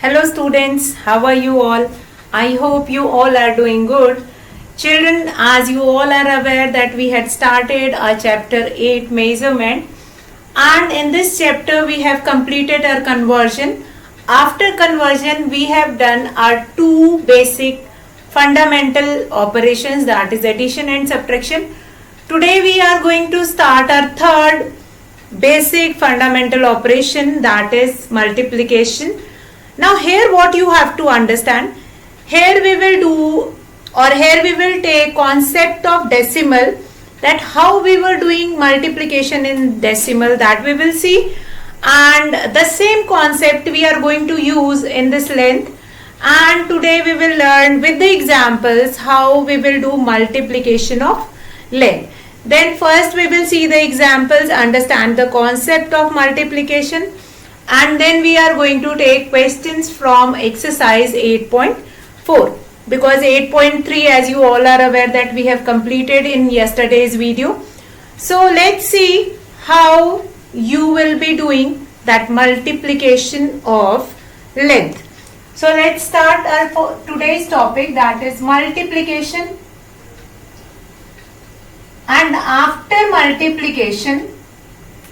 Hello students, how are you all? I hope you all are doing good. Children, as you all are aware that we had started our chapter 8 measurement, and in this chapter we have completed our conversion. After conversion we have done our two basic fundamental operations, that is addition and subtraction. Today we are going to start our third basic fundamental operation, that is multiplication. Now here what you have to understand, here we will take concept of decimal, that how we were doing multiplication in decimal, that we will see, and the same concept we are going to use in this length. And today we will learn with the examples how we will do multiplication of length. Then first we will see the examples, understand the concept of multiplication, and then we are going to take questions from exercise 8.4, because 8.3, as you all are aware, that we have completed in yesterday's video. So let's see how you will be doing that multiplication of length. So let's start our today's topic, that is multiplication. And after multiplication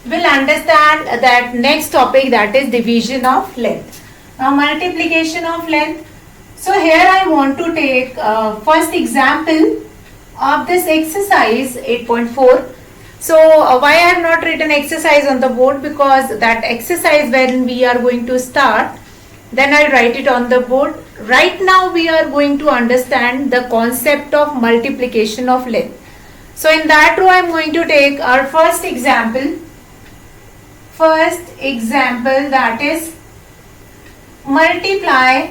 we'll understand that next topic, that is division of length. Now multiplication of length. So here I want to take first example of this exercise 8.4. So why I have not written exercise on the board, because that exercise when we are going to start, then I'll write it on the board. Right now we are going to understand the concept of multiplication of length. So in that row I am going to take our first example, that is multiply,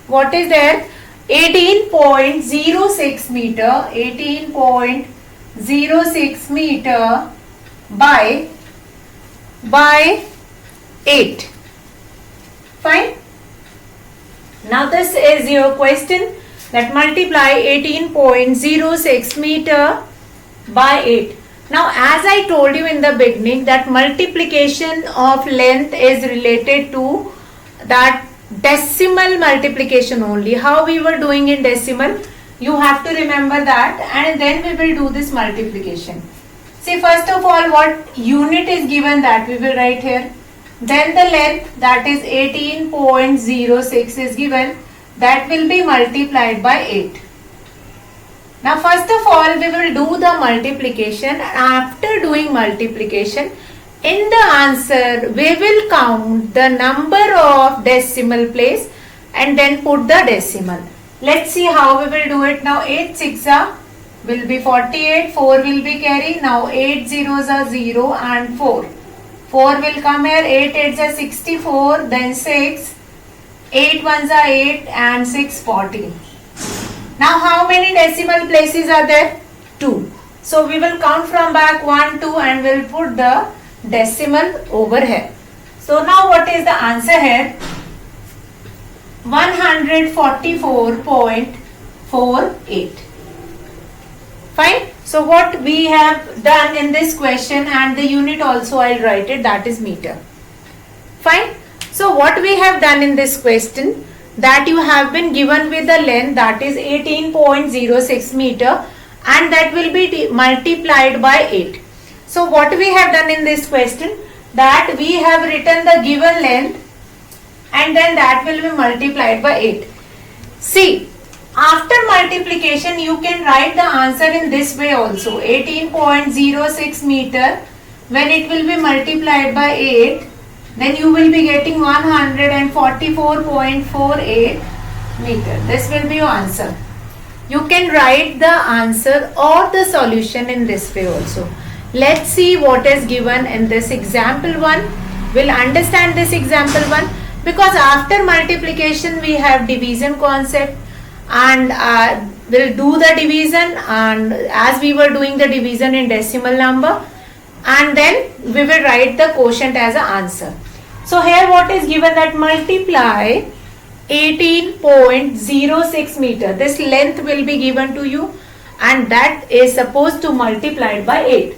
what is there, 18.06 meter by 8. Fine. Now this is your question, that multiply 18.06 meter by 8. Now as I told you in the beginning that multiplication of length is related to that decimal multiplication only. How we were doing in decimal, you have to remember that, and then we will do this multiplication. See, first of all what unit is given, that we will write here. Then the length, that is 18.06 is given, that will be multiplied by 8. Now first of all we will do the multiplication. After doing multiplication, in the answer we will count the number of decimal place and then put the decimal. Let's see how we will do it. Now 8 6 will be 48, 4 will be carry. Now 8 zeros are 0 and 4. 4 will come here, 8 8s are 64, then 6, 8 1s are 8 and 6 40. Now how many decimal places are there? 2. So we will count from back 1, 2 and we'll put the decimal over here. So now what is the answer here? 144.48. Fine. So what we have done in this question, and the unit also I'll write it, that is meter. Fine. So what we have done in this question, that you have been given with the length, that is 18.06 meter, and that will be multiplied by 8. So what we have done in this question, that we have written the given length and then that will be multiplied by 8. See, after multiplication you can write the answer in this way also. 18.06 meter, when it will be multiplied by 8, then you will be getting 144.48 meter. This will be your answer. You can write the answer or the solution in this way also. Let's see what is given in this example 1. We'll understand this example 1, because after multiplication we have division concept, and we'll do the division, and as we were doing the division in decimal number, and then we will write the quotient as an answer. So here what is given, that multiply 18.06 meter. This length will be given to you, and that is supposed to multiply by 8.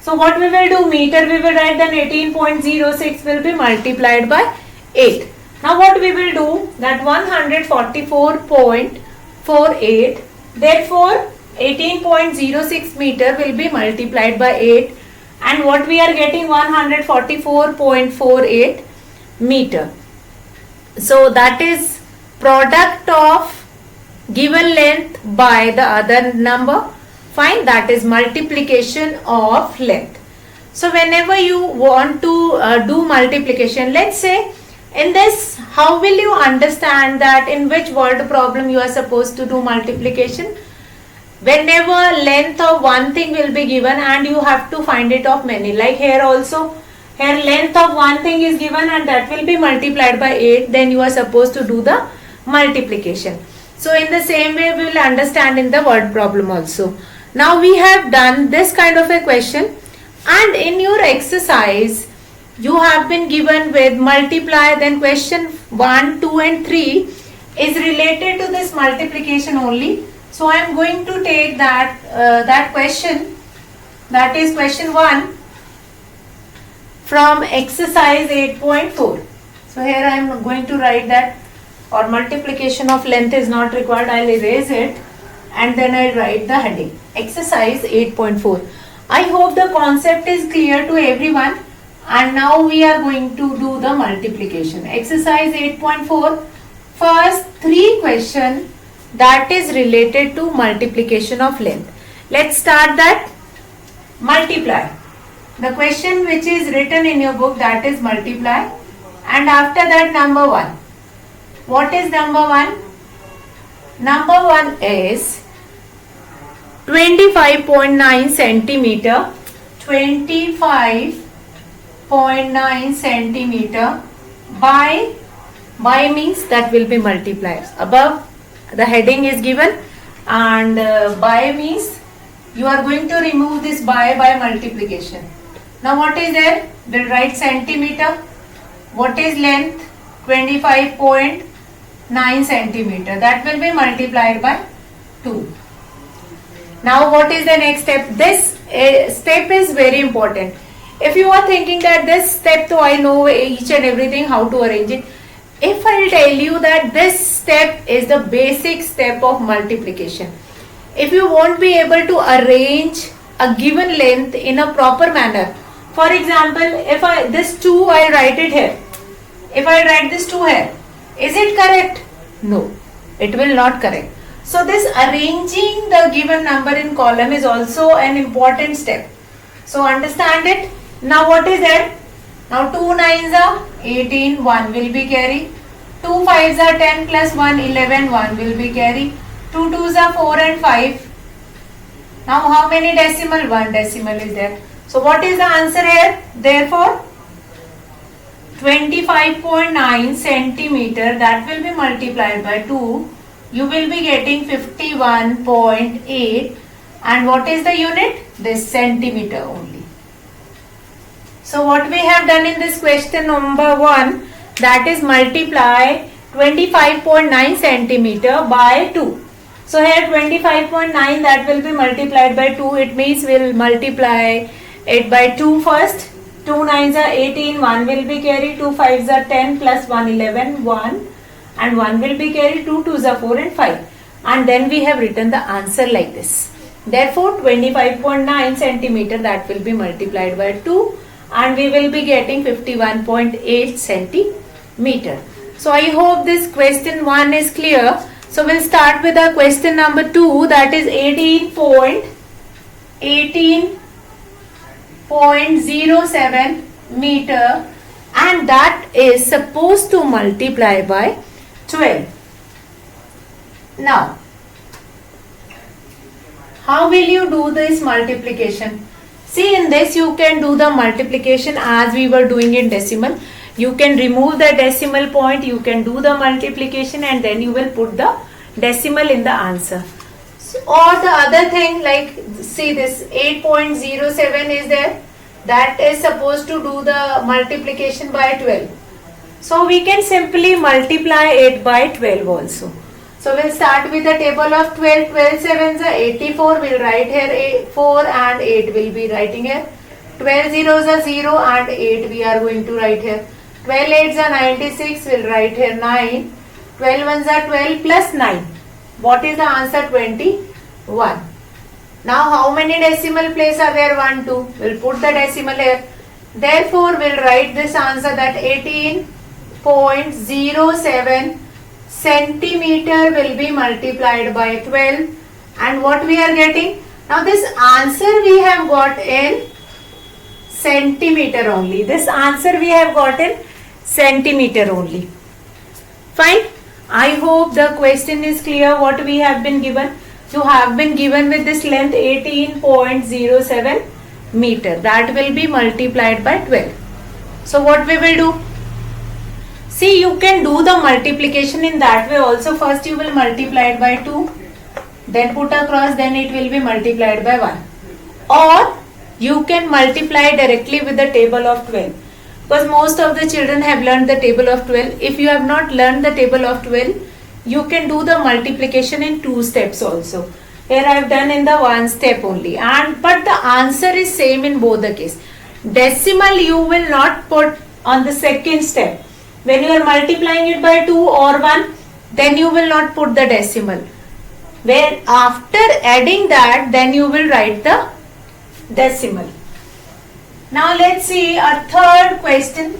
So what we will do, meter we will write, then 18.06 will be multiplied by 8. Now what we will do, that 144.48, therefore 18.06 meter will be multiplied by 8, and what we are getting, 144.48 meter. So that is product of given length by the other number. Fine, that is multiplication of length. So whenever you want to do multiplication, let's say in this, how will you understand that in which word problem you are supposed to do multiplication? Whenever length of one thing will be given and you have to find it of many, like here also, here length of one thing is given and that will be multiplied by 8, then you are supposed to do the multiplication. So in the same way we will understand in the word problem also. Now we have done this kind of a question, and in your exercise you have been given with multiply, then question 1, 2 and 3 is related to this multiplication only. So I am going to take that question, that is question 1 from exercise 8.4. So here I am going to write that, or multiplication of length is not required, I will erase it and then I will write the heading, exercise 8.4. I hope the concept is clear to everyone, and now we are going to do the multiplication. Exercise 8.4, first 3 question that is related to multiplication of length. Let's start that. Multiply. The question which is written in your book, that is multiply, and after that number 1. What is number 1? Number 1 is 25.9 centimeter, 25.9 centimeter by means that will be multiplied. Above the heading is given, and by means you are going to remove this by multiplication. Now what is there? We'll write centimeter. What is length? 25.9 centimeter. That will be multiplied by 2. Now what is the next step? This step is very important. If you are thinking that this step, so I know each and everything how to arrange it. If I will tell you that this step is the basic step of multiplication, if you won't be able to arrange a given length in a proper manner, for example, if this 2 I write it here, if I write this 2 here, is it correct? No, it will not correct. So this arranging the given number in column is also an important step. So understand it. Now what is that? Now 2 9s are 18, 1 will be carry. 2 5s are 10 plus 1, 11, 1 will be carry. 2 2s are 4 and 5. Now how many decimal? 1 decimal is there. So what is the answer here? Therefore 25.9 centimeter, that will be multiplied by 2. You will be getting 51.8, and what is the unit? This centimeter only. So what we have done in this question number 1, that is multiply 25.9 centimeter by 2. So here 25.9, that will be multiplied by 2. It means we will multiply it by 2 first. 2 9s are 18, 1 will be carried. 2 5s are 10 plus 1, 11, 1. And 1 will be carried, 2 2s are 4 and 5. And then we have written the answer like this. Therefore 25.9 centimeter, that will be multiplied by 2, and we will be getting 51.8 centimeter. So I hope this question 1 is clear. So we'll start with the question number 2, that is 18.07 meter, and that is supposed to multiply by 12. Now, how will you do this multiplication? See, in this you can do the multiplication as we were doing in decimal. You can remove the decimal point, you can do the multiplication, and then you will put the decimal in the answer. So, or the other thing, like see this 8.07 is there, that is supposed to do the multiplication by 12. So we can simply multiply it by 12 also. So we'll start with the table of 12. 12 sevens are 84. We'll write here 4 and 8 will be writing here. 12 zeros are 0 and 8 we are going to write here. 12 8s are 96, we'll write here 9. 12 ones are 12 plus 9. What is the answer? 21. Now how many decimal place are there? 1, 2. We'll put the decimal here. Therefore, we'll write this answer that 18.07 centimeter will be multiplied by 12. And what we are getting? Now this answer we have got in centimeter only. This answer we have got in centimeter only. Fine. I hope the question is clear what we have been given. You have been given with this length 18.07 meter. That will be multiplied by 12. So what we will do? See, you can do the multiplication in that way also. First you will multiply it by 2. Then put across, then it will be multiplied by 1. Or you can multiply directly with the table of 12. Because most of the children have learned the table of 12. If you have not learned the table of 12, you can do the multiplication in 2 steps also. Here I have done in the 1 step only. But the answer is same in both the case. Decimal you will not put on the second step. When you are multiplying it by 2 or 1, then you will not put the decimal. Where after adding that, then you will write the decimal. Now let's see a third question.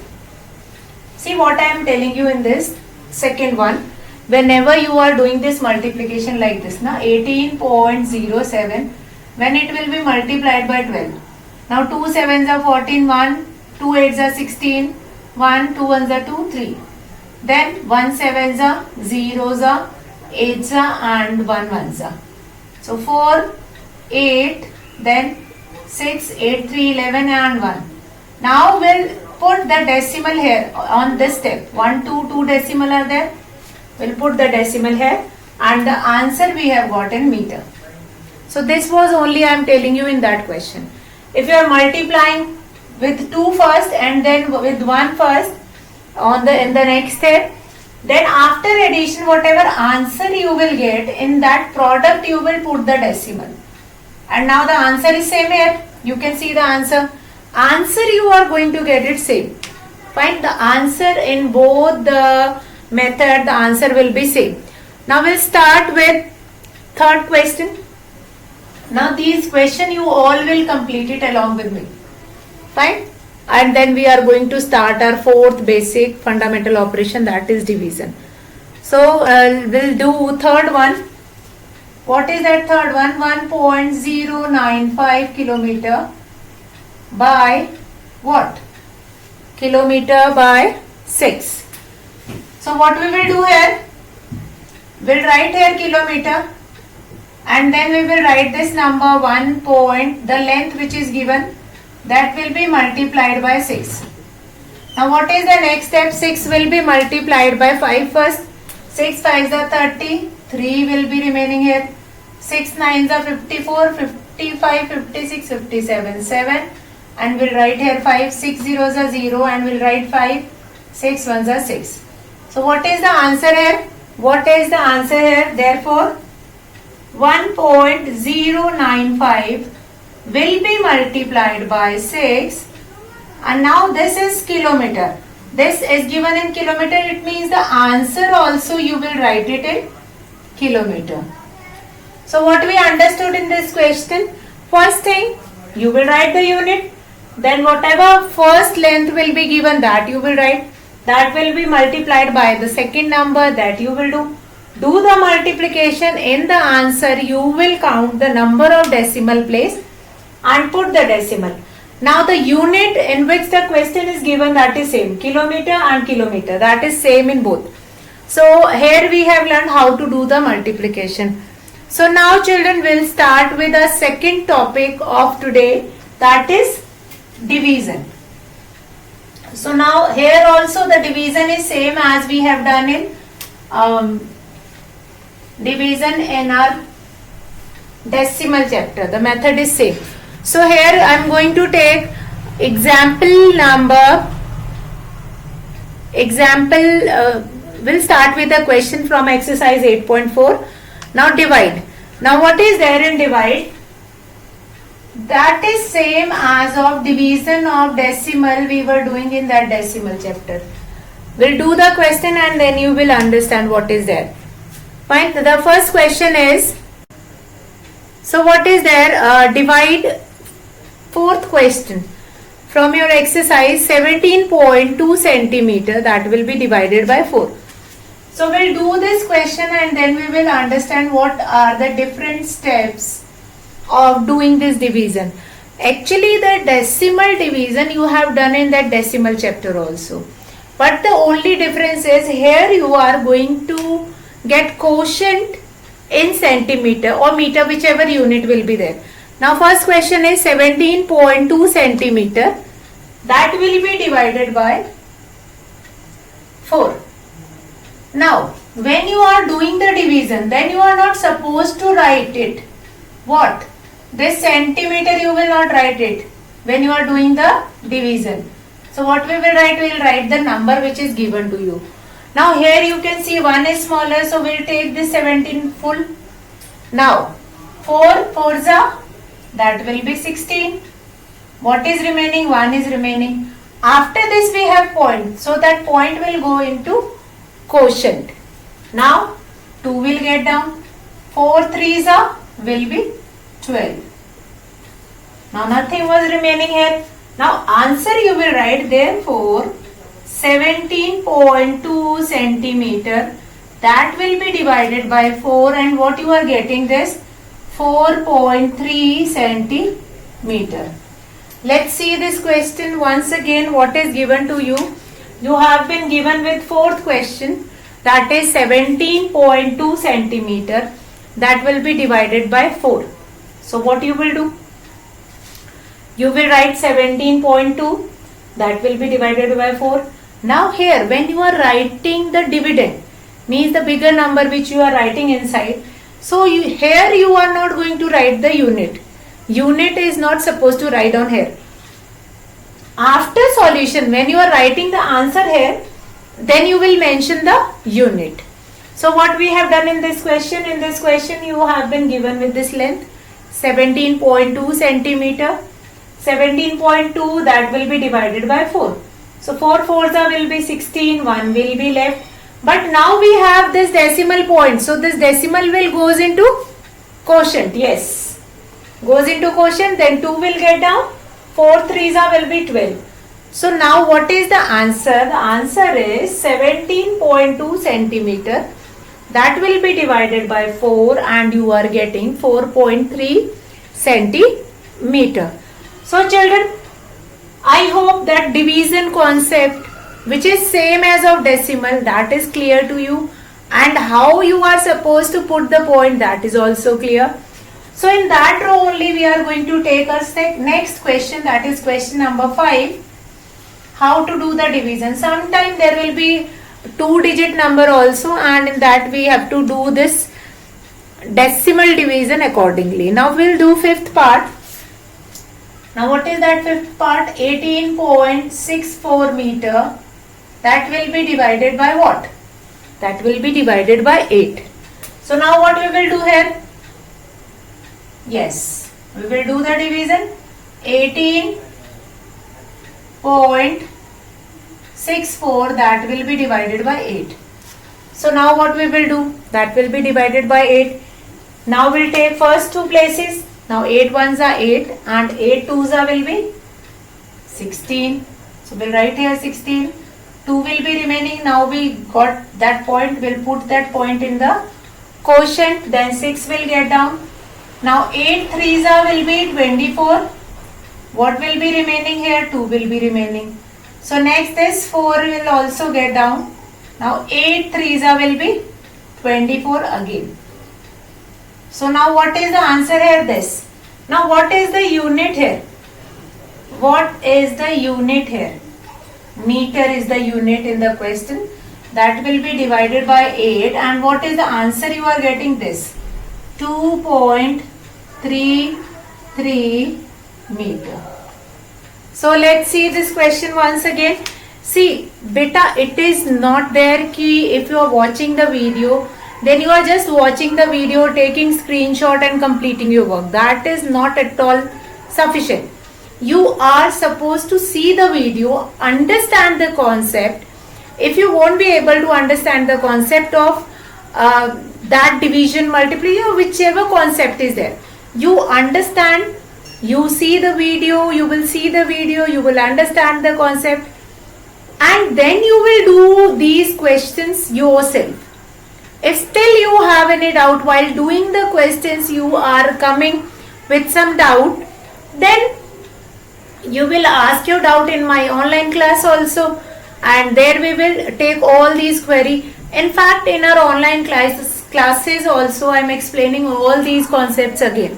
See what I am telling you in this second one. Whenever you are doing this multiplication like this, na 18.07, when it will be multiplied by 12. Now 2 7s are 14, 1, 2 8s are 16, 1, 2 1s are 2, 3. Then 1 7s are 0s are 8s are and 1 1s are. So 4, 8, then 6, 8, 3, 11 and 1. Now we'll put the decimal here on this step. 1, 2, 2 decimal are there. We'll put the decimal here and the answer we have got in meter. So this was only I am telling you in that question. If you are multiplying with 2 first and then with 1 first in the next step, then after addition whatever answer you will get in that product you will put the decimal. And now the answer is same here. You can see the answer. Answer you are going to get it same. Find the answer in both the method, the answer will be same. Now we'll start with third question. Now these question you all will complete it along with me. Fine. And then we are going to start our fourth basic fundamental operation, that is division. So we'll do third one. What is that third one? 1.095 kilometer by what? Kilometer by 6. So what we will do here? We'll write here kilometer and then we will write this number 1 point, the length which is given, that will be multiplied by 6. Now what is the next step? 6 will be multiplied by 5 first. 6 5s are 30, 3 will be remaining here. 6 9s are 54, 55, 56, 57, 7 and we'll write here 5, 6 zeros are 0 and we'll write 5, 6 ones are 6. So what is the answer here? What is the answer here? Therefore 1.095 will be multiplied by 6 and now this is kilometer. This is given in kilometer, it means the answer also you will write it in kilometer. So what we understood in this question? First thing, you will write the unit, then whatever first length will be given that you will write, that will be multiplied by the second number that you will do. Do the multiplication, in the answer you will count the number of decimal place and put the decimal. Now the unit in which the question is given, that is same, kilometer and kilometer, that is same in both. So here we have learned how to do the multiplication. So now children will start with the second topic of today, that is division. So now here also the division is same as we have done in division in our decimal chapter. The method is same. So here I am going to take example number. We'll start with a question from exercise 8.4. Now divide. Now what is there in divide? That is same as of division of decimal we were doing in that decimal chapter. We'll do the question and then you will understand what is there. Fine. The first question is, so what is there? Divide, fourth question. From your exercise, 17.2 centimeter, that will be divided by 4. So we'll do this question and then we will understand what are the different steps of doing this division. Actually, the decimal division you have done in that decimal chapter also. But the only difference is here you are going to get quotient in centimeter or meter, whichever unit will be there. Now first question is 17.2 centimeter. That will be divided by 4. Now when you are doing the division, then you are not supposed to write it. What? This centimeter you will not write it when you are doing the division. So what we will write? We will write the number which is given to you. Now here you can see 1 is smaller, so we will take this 17 full. Now 4 fours are, that will be 16. What is remaining? 1 is remaining. After this we have point, so that point will go into quotient. Now 2 will get down. 4 threes are, will be 12. Now nothing was remaining here. Now answer you will write, therefore 17.2 centimeter, that will be divided by 4, and what you are getting, this 4.3 centimeter. Let's see this question once again. What is given to you? You have been given with fourth question, that is 17.2 centimeter, that will be divided by 4. So what you will do? You will write 17.2, that will be divided by 4. Now here when you are writing the dividend, means the bigger number which you are writing inside, so here you are not going to write the unit. Unit is not supposed to write on here. After solution, when you are writing the answer here, then you will mention the unit. So what we have done in this question? In this question you have been given with this length 17.2 centimeter. 17.2, that will be divided by 4. So 4 fours will be 16, 1 will be left. But now we have this decimal point. So this decimal will goes into quotient. Yes. Goes into quotient, then 2 will get down. 4 threes will be 12. So now what is the answer? The answer is 17.2 centimeter. That will be divided by 4 and you are getting 4.3 centimeter. So children, I hope that division concept, which is same as of decimal, that is clear to you, and how you are supposed to put the point, that is also clear. So in that row only we are going to take a next question, that is question number 5. How to do the division. Sometime there will be 2-digit number also, and in that we have to do this decimal division accordingly. Now we will do fifth part. Now what is that fifth part? 18.64 meter. That will be divided by what? That will be divided by 8. So now what we will do here? Yes, we will do the division. 18.64, that will be divided by 8. So now what we will do? That will be divided by 8. Now we will take first two places. Now 8 ones are 8 and 8 twos are will be 16. So we will write here 16. 2 will be remaining. Now we got that point. We will put that point in the quotient. Then 6 will get down. Now 8 threes are will be 24. What will be remaining here? 2 will be remaining. So next this 4 will also get down. Now 8 threes are will be 24 again. So now what is the answer here? This. Now what is the unit here? What is the unit here? Meter is the unit in the question. That will be divided by 8. And what is the answer you are getting? This. 2.33 meter. So let's see this question once again. See, beta, it is not there ki if you are watching the video, then you are just watching the video, taking screenshot and completing your work. That is not at all sufficient. You are supposed to see the video, understand the concept. If you won't be able to understand the concept of that division, multiplication, or whichever concept is there, you understand, you see the video, you will see the video, you will understand the concept, and then you will do these questions yourself. If still you have any doubt while doing the questions, you are coming with some doubt, then you will ask your doubt in my online class also, and there we will take all these query. In fact, in our online classes also I am explaining all these concepts again.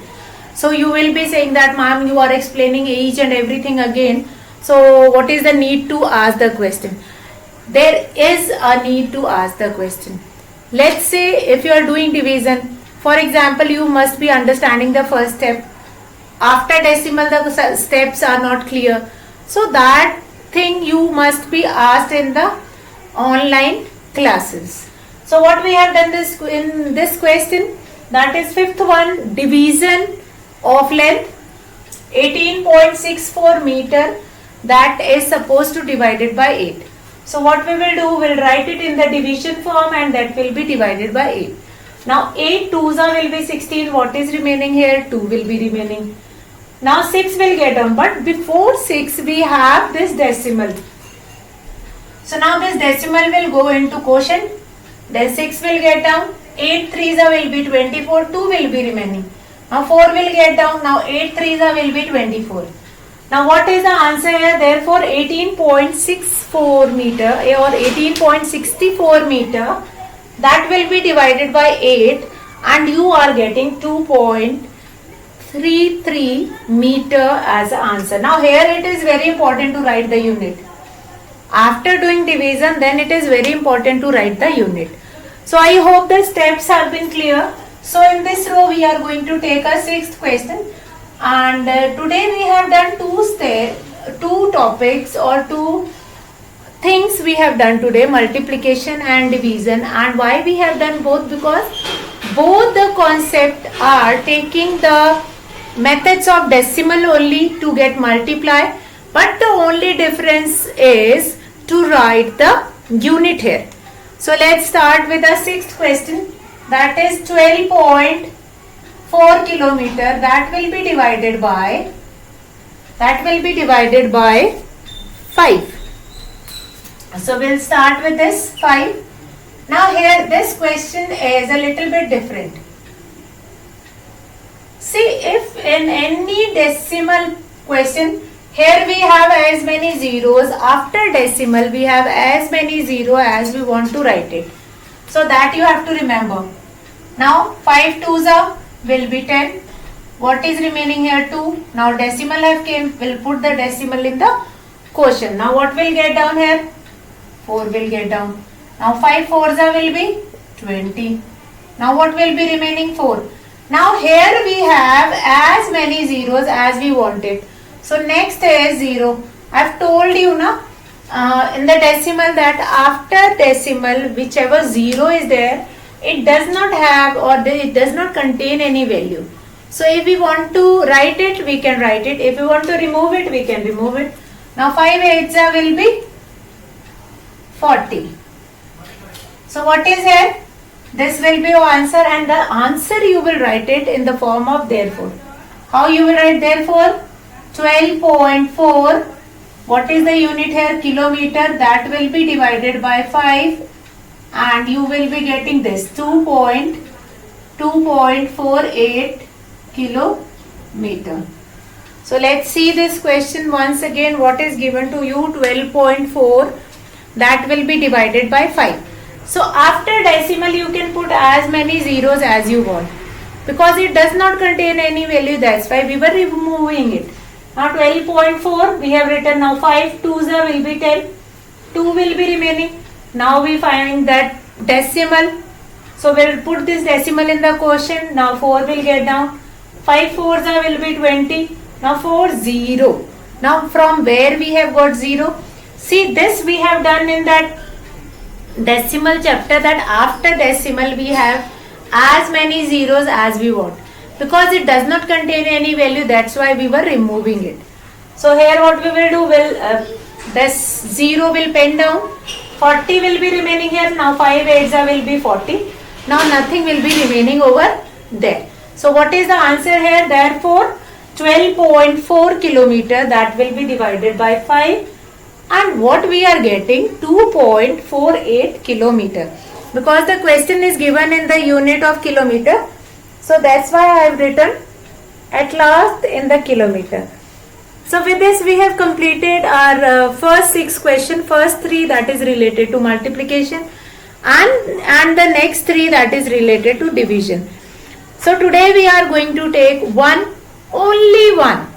So you will be saying that, ma'am, you are explaining each and everything again, so what is the need to ask the question? There is a need to ask the question. Let's say if you are doing division, for example, you must be understanding the first step. After decimal, the steps are not clear. So that thing you must be asked in the online classes. So what we have done this in this question, that is fifth one, division of length 18.64 meter, that is supposed to divide it by 8. So what we will do, we'll write it in the division form, and that will be divided by 8. Now 8 twos will be 16. What is remaining here? 2 will be remaining. Now 6 will get down, but before 6 we have this decimal. So now this decimal will go into quotient. Then 6 will get down. 8 threes will be 24. 2 will be remaining. Now 4 will get down. Now 8 threes will be 24. Now what is the answer here? Therefore 18.64 meter or 18.64 meter, that will be divided by 8, and you are getting 2.33 meter as the answer. Now here it is very important to write the unit. After doing division, then it is very important to write the unit. So I hope the steps have been clear. So in this row we are going to take a sixth question. And today we have done two topics or two things we have done today, multiplication and division. And why we have done both? Because both the concept are taking the methods of decimal only to get multiply, but the only difference is to write the unit here. So let's start with the sixth question, that is 12.4 kilometer, that will be divided by 5. So we'll start with this 5. Now here this question is a little bit different. See, if in any decimal question, here we have as many zeros, after decimal we have as many zeros as we want to write it. So that you have to remember. Now 5 twos will be 10. What is remaining here? 2. Now decimal have came, we'll put the decimal in the quotient. Now what will get down here? 4 will get down. Now 5 fours will be 20. Now what will be remaining? 4. Now here we have as many zeros as we wanted. So next is 0. I have told you in the decimal that after decimal whichever 0 is there, it does not have or it does not contain any value. So if we want to write it, we can write it. If we want to remove it, we can remove it. Now 5 eights will be 40. So what is here? This will be your answer, and the answer you will write it in the form of therefore. How you will write therefore? 12.4. What is the unit here? Kilometer. That will be divided by 5, and you will be getting this 2.48 kilometer. So let's see this question once again. What is given to you? 12.4. That will be divided by 5. So after decimal you can put as many zeros as you want, because it does not contain any value. That's why we were removing it. Now 12.4 we have written. Now 5 twos will be 10. 2 will be remaining. Now we find that decimal. So we'll put this decimal in the quotient. Now 4 will get down. 5 fours will be 20. Now 4 0. Now from where we have got 0? See, this we have done in that decimal chapter, that after decimal we have as many zeros as we want. because it does not contain any value, that's why we were removing it. So here what we will do, this 0 will pen down, 40 will be remaining here. Now 5 8s will be 40. Now nothing will be remaining over there. So what is the answer here? Therefore 12.4 kilometer, that will be divided by 5, and what we are getting, 2.48 kilometer, because the question is given in the unit of kilometer. So that's why I have written at last in the kilometer. So with this we have completed our first 6 questions. First 3 that is related to multiplication, and the next 3 that is related to division. So today we are going to take only one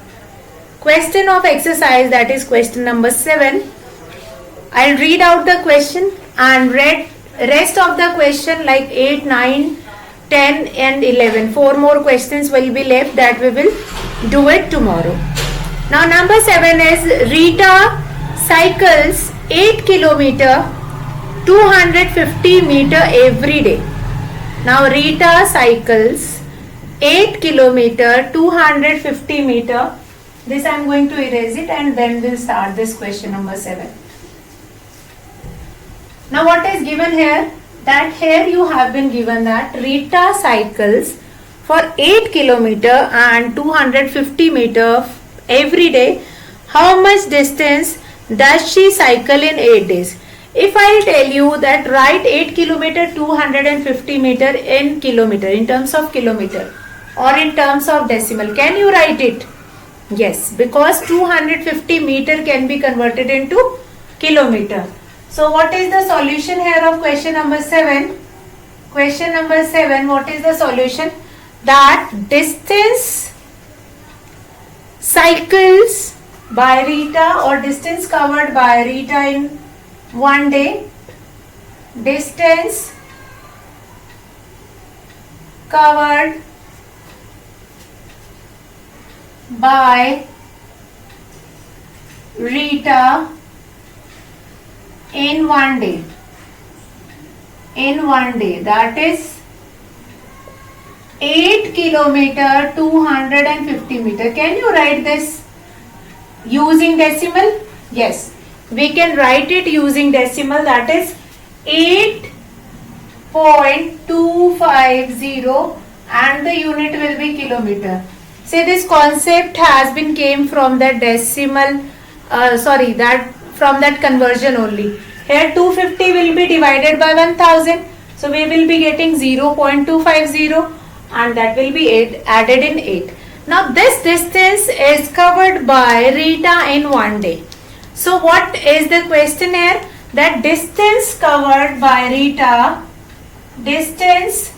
question of exercise, that is question number 7. I'll read out the question and read rest of the question like 8, 9, 10 and 11. 4 more questions will be left, that we will do it tomorrow. Now number 7 is Rita cycles 8 kilometer 250 meter every day. Now Rita cycles 8 kilometer 250 meter. This I am going to erase it and then we'll start this question number 7. Now what is given here? That here you have been given that Rita cycles for 8 kilometer and 250 meter every day. How much distance does she cycle in 8 days? If I tell you that write 8 kilometer 250 meter in kilometer, in terms of kilometer or in terms of decimal, can you write it? Yes, because 250 meter can be converted into kilometer. So what is the solution here of question number 7? Question number 7, what is the solution? That distance cycles by Rita or distance covered by Rita in one day, distance covered by Rita in one day, that is 8 kilometer 250 meter. Can you write this using decimal? Yes, we can write it using decimal, that is 8.250 and the unit will be kilometer. Say this concept has been came from the decimal, from that conversion only. Here 250 will be divided by 1000. So we will be getting 0.250 and that will be added in 8. Now this distance is covered by Rita in one day. So what is the question here? That distance covered by Rita, distance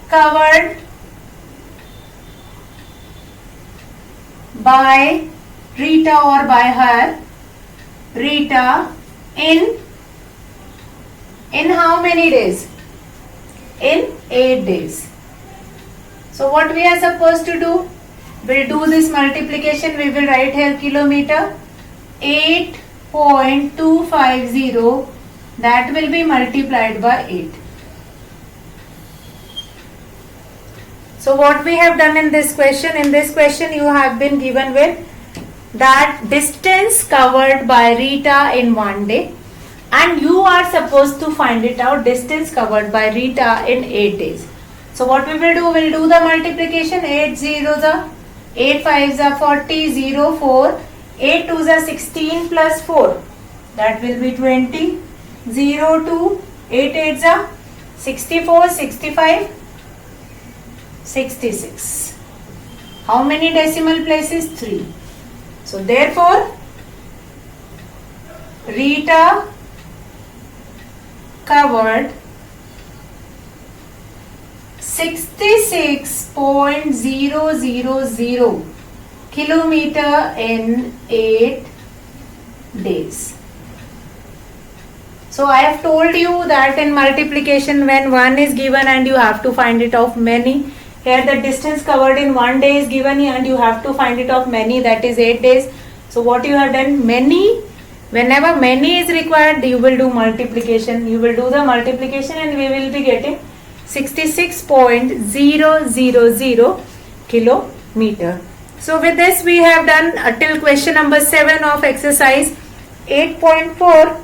covered by Rita or by her, Rita in how many days? In 8 days. So what we are supposed to do? We'll do this multiplication. We will write here kilometer 8.250, that will be multiplied by 8. So what we have done in this question? In this question you have been given with that distance covered by Rita in one day, and you are supposed to find it out distance covered by Rita in 8 days. So what we will do? We'll do the multiplication. 8 zeros are 8 5s are 40, 0 4, 8 2s are 16 plus 4, that will be 20, 0 2, 8 8s are 64, 65, 66. How many decimal places? 3. So therefore Rita covered 66.000 kilometer in 8 days. So I have told you that in multiplication when 1 is given and you have to find it of many, here the distance covered in 1 day is given and you have to find it of many, that is 8 days. So what you have done, many, whenever many is required, you will do multiplication. You will do the multiplication and we will be getting 66.000 kilometer. So with this we have done till question number 7 of exercise 8.4,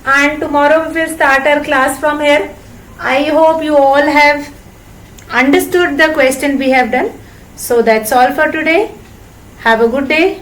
and tomorrow we will start our class from here. I hope you all have understood the question we have done. So that's all for today. Have a good day.